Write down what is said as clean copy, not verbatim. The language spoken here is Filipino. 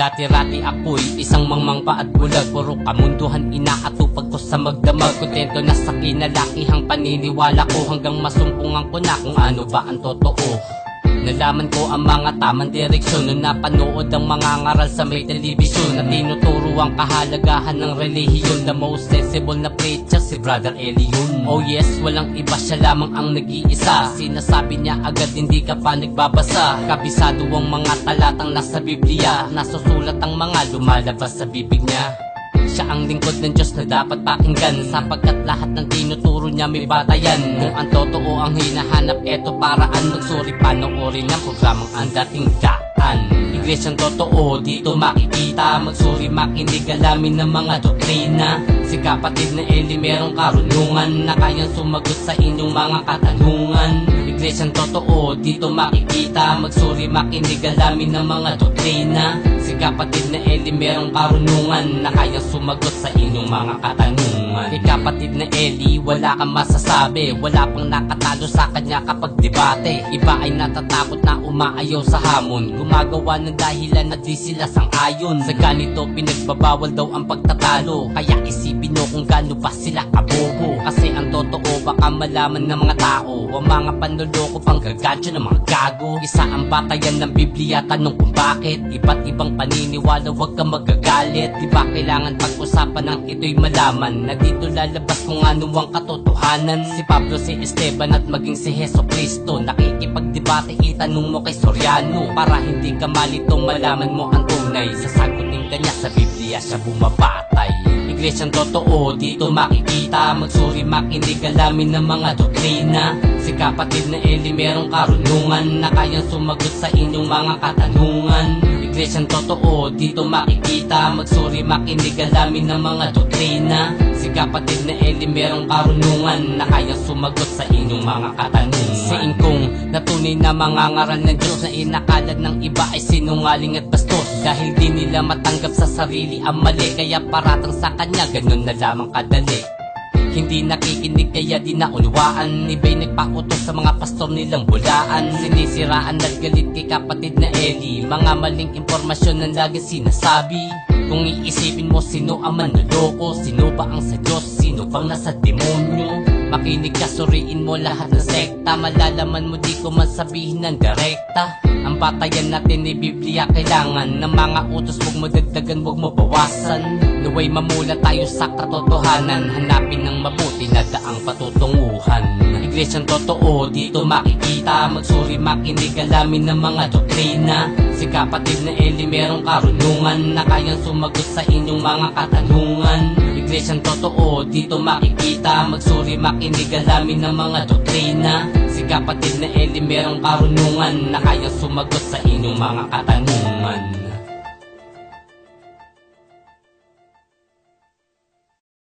Dati-rati ako'y isang mangmangpa at bulag, puro kamunduhan inaatupag ko sa magdamag. Kontento na sa kinalakihang paniniwala ko, hanggang masumpungan ko na kung ano ba ang totoo. Nalaman ko ang mga tamang direksyon nung napanood ang mga ngaral sa may telebisyon, na tinuturo ang kahalagahan ng relihiyon. The most sensible na preacher si Brother Elion. Oh yes, walang iba, siya lamang ang nag-iisa. Sinasabi niya agad hindi ka pa nagbabasa. Kabisado ang mga talatang nasa Biblia, nasusulat ang mga lumalabas sa bibig niya. Siya ang lingkod ng Diyos na dapat pakinggan, sapagkat lahat ng tinuturo niya may batayan. Kung ang totoo ang hinahanap, eto paraan. Magsuri panoorin ng programang Ang Dating Daan. Iglesyang totoo, dito makikita. Magsuri makinig, alamin ng mga doktrina. Si kapatid na Eli merong karunungan, na kayang sumagot sa inyong mga katanungan. Iglesyang totoo, dito makikita. Magsuri makinig, alamin ng mga doktrina. Si kapatid na Eli merong karunungan, na kayang sumagot sa inyong mga katanungan. Kay kapatid na Eli, wala kang masasabi. Wala pang nakatalo sa kanya kapag debate. Iba ay natatakot na umaayaw sa hamon, gumagawa ng dahilan na di sila sang-ayon. Sa ganito pinagbabawal daw ang pagtatalo, kaya isipin nyo kung gaano pa sila kabobo. Kasi ang totoo baka malaman ng mga tao, ang mga panloloko pang gargancho ng mga gago. Isa ang batayan ng Biblia, tanong kung bakit. Iba't ibang paniniwala, huwag kang magagalit. Di ba kailangan pag-usapan ng ito'y malaman, na dito lalabas kung ano ang katotohanan. Si Pablo, si Esteban at maging si Heso Kristo, nakikipagdebate, itanong mo kay Soriano, para hindi ka malitong malaman mo ang tunay. Sasagutin ka niya sa Biblia, siya bumabatay. Iglesyang totoo, dito makikita. Magsuri makinig, alamin ng mga doktrina. Si kapatid na Eli merong karunungan, na kayang sumagot sa inyong mga katanungan. Iglesyang totoo, dito makikita. Magsuri makinig, alamin ng mga doktrina. Si kapatid na Eli merong karunungan, na kayang sumagot sa inyong mga katanungan. Si Ingkong, na tunay na mga ngaral ng Diyos, na inakalat ng iba ay sinungaling at bastos. Dahil di nila matanggap sa sarili ang mali, kaya paratang sa kanya ganun na lamang kadali. Hindi nakikinig kaya di naunawaan, iba'y nagpautos sa mga pastor nilang bulaan. Sinisiraan at galit kay kapatid na Eli, mga maling impormasyon ang laging sinasabi. Kung iisipin mo sino ang manloloko, sino ba ang sa Diyos, sino bang nasa demonyo. Makinig ka, suriin mo lahat ng sekta, malalaman mo di ko man sabihin ng direkta. Ang batayan natin ni Biblia, kailangan ng mga utos, huwag mo dagdagan, huwag mo bawasan. Naway mamula tayo sa katotohanan, hanapin ng mabuti na daang patutunguhan. Iglesyang totoo, dito makikita. Magsuri makinig, alamin ng mga doktrina. Si kapatid na Eli merong karunungan, na kayang sumagot sa inyong mga katanungan. Iglesyang totoo, dito makikita. Magsuri makinig, alamin ng mga doktrina. Si kapatid na Eli merong karunungan, na kayang sumagot sa inyong mga katanungan.